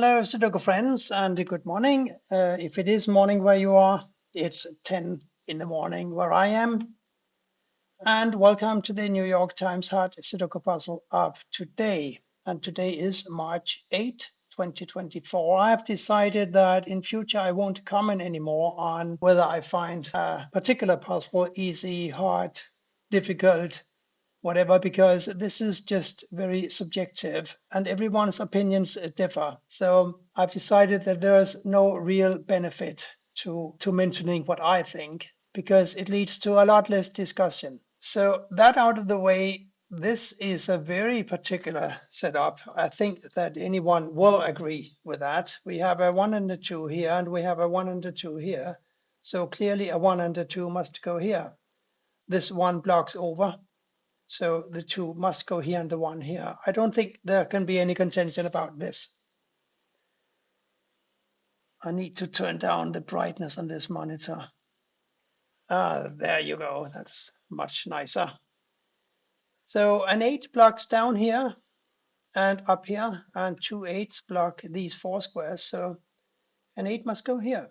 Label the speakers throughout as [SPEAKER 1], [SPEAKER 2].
[SPEAKER 1] Hello, Sudoku friends, and good morning. If it is morning where you are, it's 10 in the morning where I am. And welcome to the New York Times Hard Sudoku puzzle of today. And today is March 8, 2024. I have decided that in future I won't comment anymore on whether I find a particular puzzle easy, hard, difficult, whatever, because this is just very subjective and everyone's opinions differ. So I've decided that there's no real benefit to mentioning what I think because it leads to a lot less discussion. So that out of the way, this is a very particular setup. I think that anyone will agree with that. We have a 1 and a 2 here, and we have a 1 and a 2 here. So clearly a 1 and a 2 must go here. This one blocks over. So the 2 must go here and the 1 here. I don't think there can be any contention about this. I need to turn down the brightness on this monitor. There you go. That's much nicer. So an 8 blocks down here and up here, and 2 8s block these 4 squares. So an 8 must go here.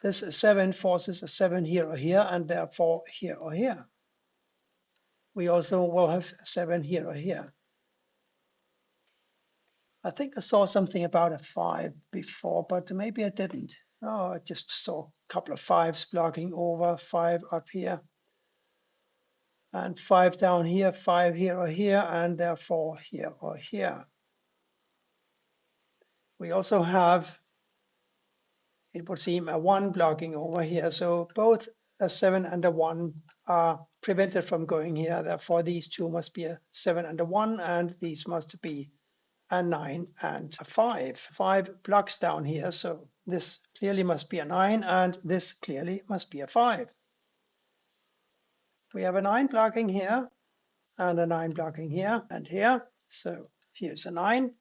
[SPEAKER 1] This 7 forces a 7 here or here, and therefore here or here. We also will have 7 here or here. I think I saw something about a 5 before, but maybe I didn't. Oh, I just saw a couple of 5s blocking over, 5 up here, and 5 down here, 5 here or here, and therefore here or here. We also have, it would seem, a 1 blocking over here. So both a 7 and a 1 are prevented from going here. Therefore, these two must be a 7 and a 1, and these must be a 9 and a 5. 5 blocks down here, so this clearly must be a 9, and this clearly must be a 5. We have a 9 blocking here, and a 9 blocking here and here. So here's a 9.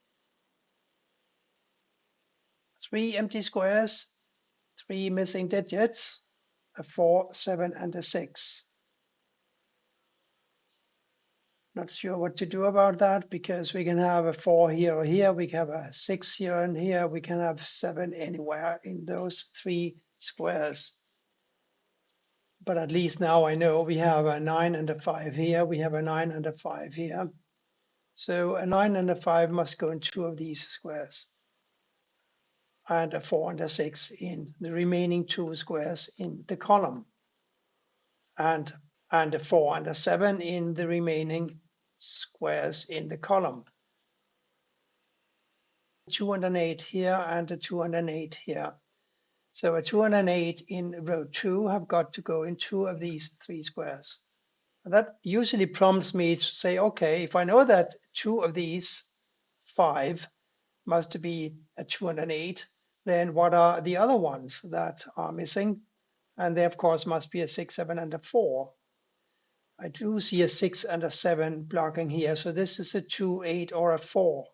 [SPEAKER 1] 3 empty squares, 3 missing digits, a 4, 7, and a 6. Not sure what to do about that, because we can have a 4 here or here, we can have a 6 here and here, we can have 7 anywhere in those 3 squares. But at least now I know we have a 9 and a 5 here, we have a 9 and a 5 here. So a 9 and a 5 must go in 2 of these squares, and a 4 and a 6 in the remaining 2 squares in the column, and a 4 and a 7 in the remaining squares in the column. 2 and an 8 here, and a 2 and an 8 here. So a 2 and an 8 in row 2 have got to go in 2 of these 3 squares. And that usually prompts me to say, okay, if I know that 2 of these 5 must be a 2 and an 8, then what are the other ones that are missing? And they, of course, must be a 6, 7, and a 4. I do see a 6 and a 7 blocking here. So this is a 2, 8, or a 4.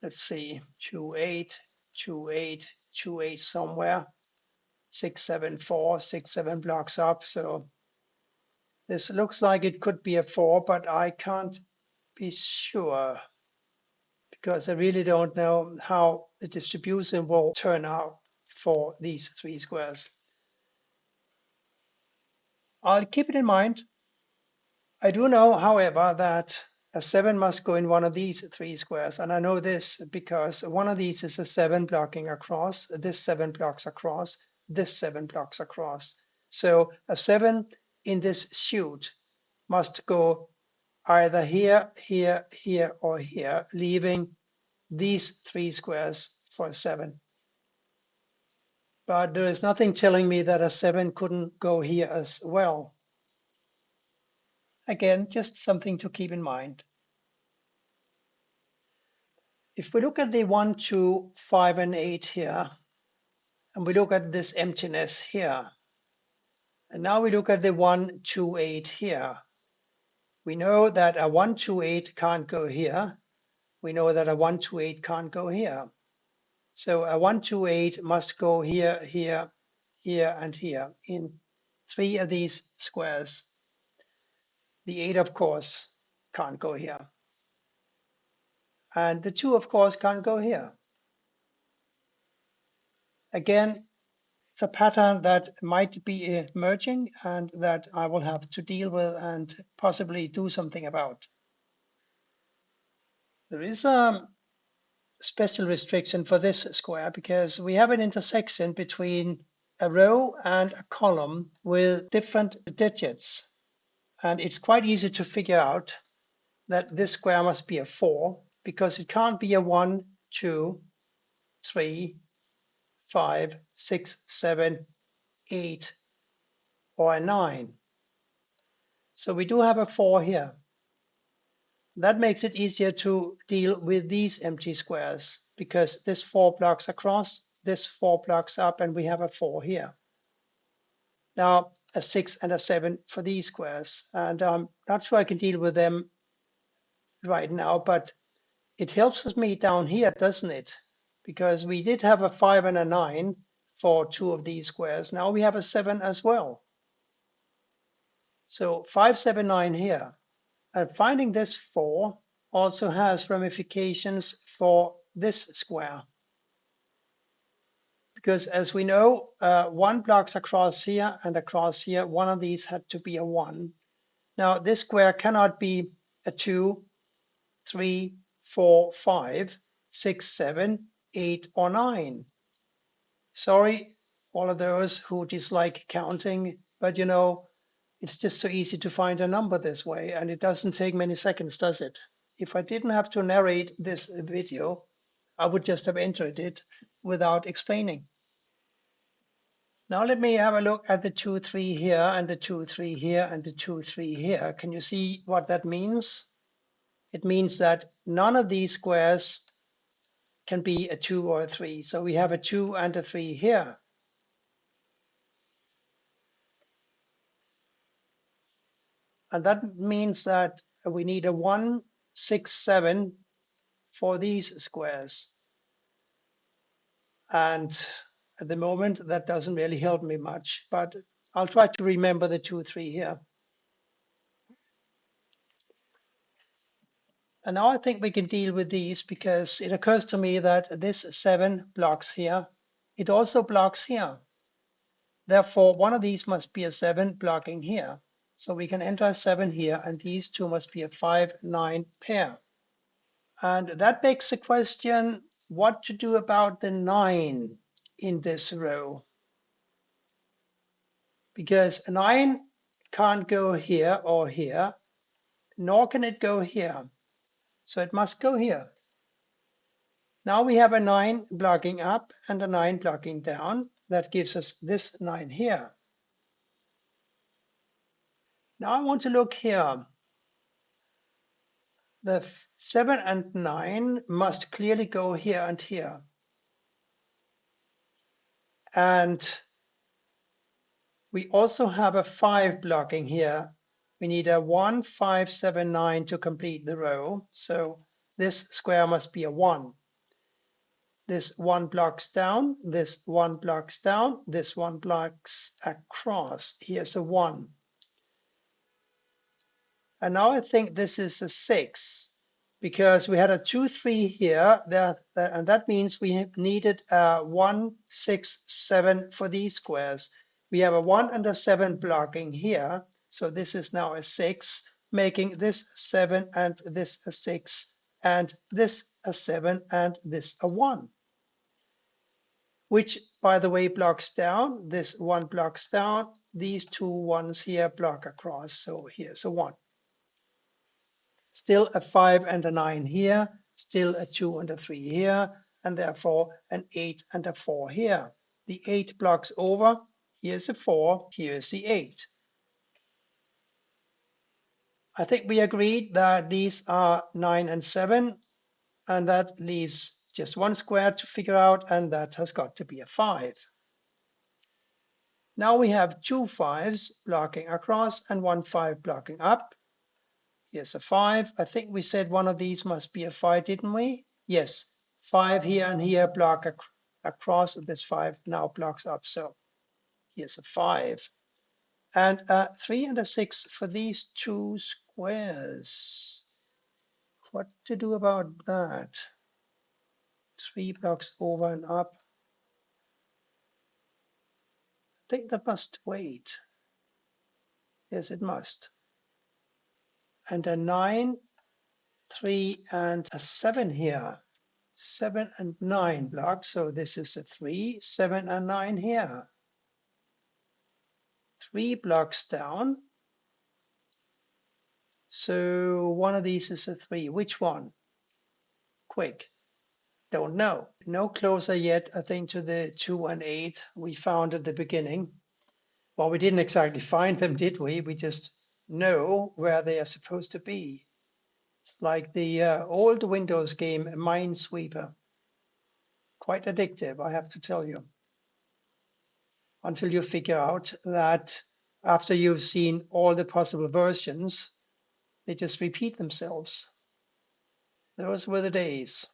[SPEAKER 1] Let's see, 2, 8, 2, 8, 2, 8 somewhere. 6, 7, 4, 6, 7 blocks up. So this looks like it could be a 4, but I can't be sure, because I really don't know how the distribution will turn out for these 3 squares. I'll keep it in mind. I do know, however, that a 7 must go in one of these 3 squares. And I know this because one of these is a 7 blocking across, this 7 blocks across, this 7 blocks across. So a 7 in this chute must go either here, here, here, or here, leaving these 3 squares for a 7. But there is nothing telling me that a 7 couldn't go here as well. Again, just something to keep in mind. If we look at the 1, 2, 5, and 8 here, and we look at this emptiness here, and now we look at the 1, 2, 8 here, we know that a 1, 2, 8 can't go here. We know that a 1, 2, 8 can't go here. So a 1, 2, 8 must go here, here, here, and here in 3 of these squares. The 8, of course, can't go here. And the 2, of course, can't go here. Again, it's a pattern that might be emerging and that I will have to deal with and possibly do something about. There is a special restriction for this square because we have an intersection between a row and a column with different digits. And it's quite easy to figure out that this square must be a 4 because it can't be a 1, 2, 3, 5, 6, 7, 8, or a 9. So we do have a 4 here. That makes it easier to deal with these empty squares because this 4 blocks across, this 4 blocks up, and we have a 4 here. Now a 6 and a 7 for these squares, and I'm not sure I can deal with them right now, but it helps me down here, doesn't it? Because we did have a 5 and a 9 for 2 of these squares. Now we have a 7 as well. So 5, 7, 9 here. And finding this 4 also has ramifications for this square. Because as we know, 1 blocks across here and across here, one of these had to be a 1. Now this square cannot be a 2, 3, 4, 5, 6, 7, 8, or 9. Sorry, all of those who dislike counting, but you know, it's just so easy to find a number this way, and it doesn't take many seconds, does it? If I didn't have to narrate this video, I would just have entered it without explaining. Now let me have a look at the 2, 3 here, and the 2, 3 here, and the 2, 3 here. Can you see what that means? It means that none of these squares can be a 2 or a 3. So we have a 2 and a 3 here. And that means that we need a 1, 6, 7 for these squares. And at the moment, that doesn't really help me much, but I'll try to remember the 2, 3 here. And now I think we can deal with these because it occurs to me that this 7 blocks here. It also blocks here. Therefore, one of these must be a 7 blocking here. So we can enter a 7 here, and these two must be a 5, 9 pair. And that begs the question, what to do about the 9 in this row? Because a 9 can't go here or here, nor can it go here. So it must go here. Now we have a 9 blocking up and a 9 blocking down. That gives us this 9 here. Now I want to look here. The 7 and 9 must clearly go here and here. And we also have a 5 blocking here. We need a 1, 5, 7, 9 to complete the row. So this square must be a 1. This 1 blocks down, this 1 blocks down, this 1 blocks across. Here's a 1. And now I think this is a 6 because we had a 2, 3 here, and that means we have needed a 1, 6, 7 for these squares. We have a 1 and a 7 blocking here, so this is now a 6, making this 7 and this a 6, and this a 7 and this a 1. Which, by the way, blocks down. This 1 blocks down. These 2 ones here block across, so here's a 1. Still a 5 and a 9 here, still a 2 and a 3 here, and therefore an 8 and a 4 here. The 8 blocks over, here's a 4, here's the 8. I think we agreed that these are 9 and 7, and that leaves just one square to figure out, and that has got to be a 5. Now we have 2 5s blocking across and 1 5 blocking up. Here's a 5. I think we said one of these must be a 5, didn't we? Yes, 5 here and here block across. This 5 now blocks up. So here's a 5. And a 3 and a 6 for these two squares. What to do about that? 3 blocks over and up. I think that must wait. Yes, it must. And a 9, 3, and a 7 here. 7 and 9 blocks. So this is a 3, 7 and 9 here. 3 blocks down. So one of these is a 3. Which one? Quick. Don't know. No closer yet, I think, to the 2 and 8 we found at the beginning. Well, we didn't exactly find them, did we? We just know where they are supposed to be. Like the old Windows game Minesweeper. Quite addictive, I have to tell you. Until you figure out that after you've seen all the possible versions, they just repeat themselves. Those were the days.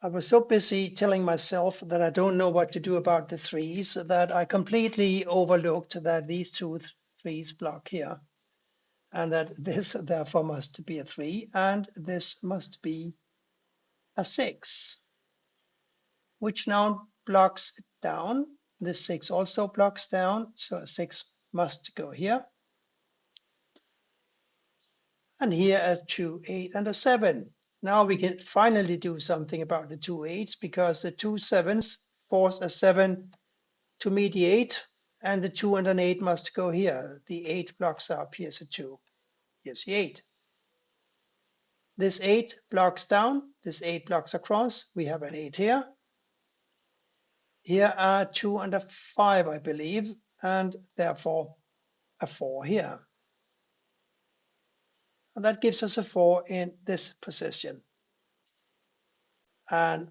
[SPEAKER 1] I was so busy telling myself that I don't know what to do about the 3s that I completely overlooked that these two 3s block here, and that this therefore must be a 3 and this must be a 6, which now blocks down. This 6 also blocks down, so a 6 must go here. And here a 2, 8, and a 7. Now we can finally do something about the 2 8s because the 2 7s force a 7 to mediate, and the 2 and an 8 must go here. The 8 blocks up. Here's a 2. Here's the 8. This 8 blocks down. This 8 blocks across. We have an 8 here. Here are 2 and a 5, I believe, and therefore a 4 here. And that gives us a 4 in this position. And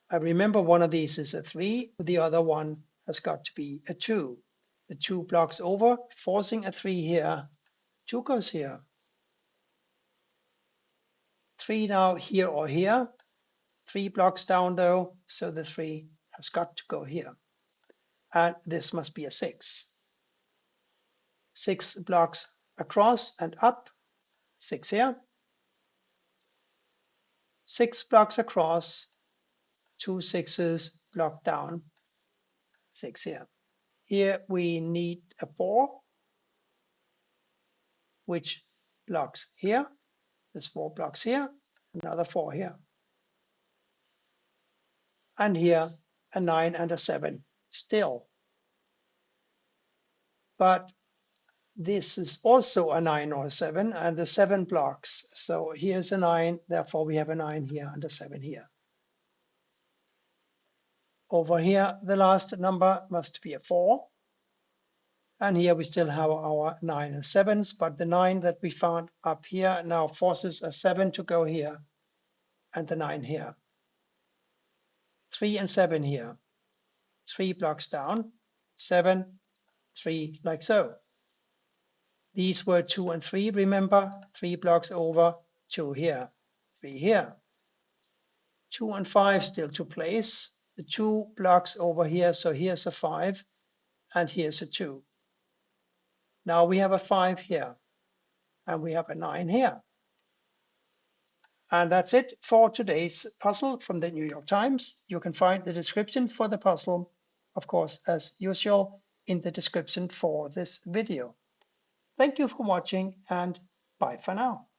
[SPEAKER 1] I remember one of these is a 3, the other one has got to be a 2. The 2 blocks over, forcing a 3 here. 2 goes here. 3 now here or here. 3 blocks down though, so the 3 has got to go here. And this must be a 6. 6 blocks across and up, 6 here. 6 blocks across, 2 6s block down, 6 here. Here we need a 4, which blocks here. There's 4 blocks here, another 4 here. And here a 9 and a 7 still. But this is also a 9 or a 7, and the 7 blocks. So here's a 9, therefore we have a 9 here and a 7 here. Over here, the last number must be a 4. And here we still have our 9 and 7s, but the 9 that we found up here now forces a 7 to go here and the 9 here. 3 and 7 here. 3 blocks down, 7, 3, like so. These were 2 and 3, remember? 3 blocks over, 2 here, 3 here. 2 and 5 still to place. The 2 blocks over here, so here's a 5 and here's a 2. Now we have a 5 here and we have a 9 here. And that's it for today's puzzle from the New York Times. You can find the description for the puzzle, of course, as usual, in the description for this video. Thank you for watching and bye for now.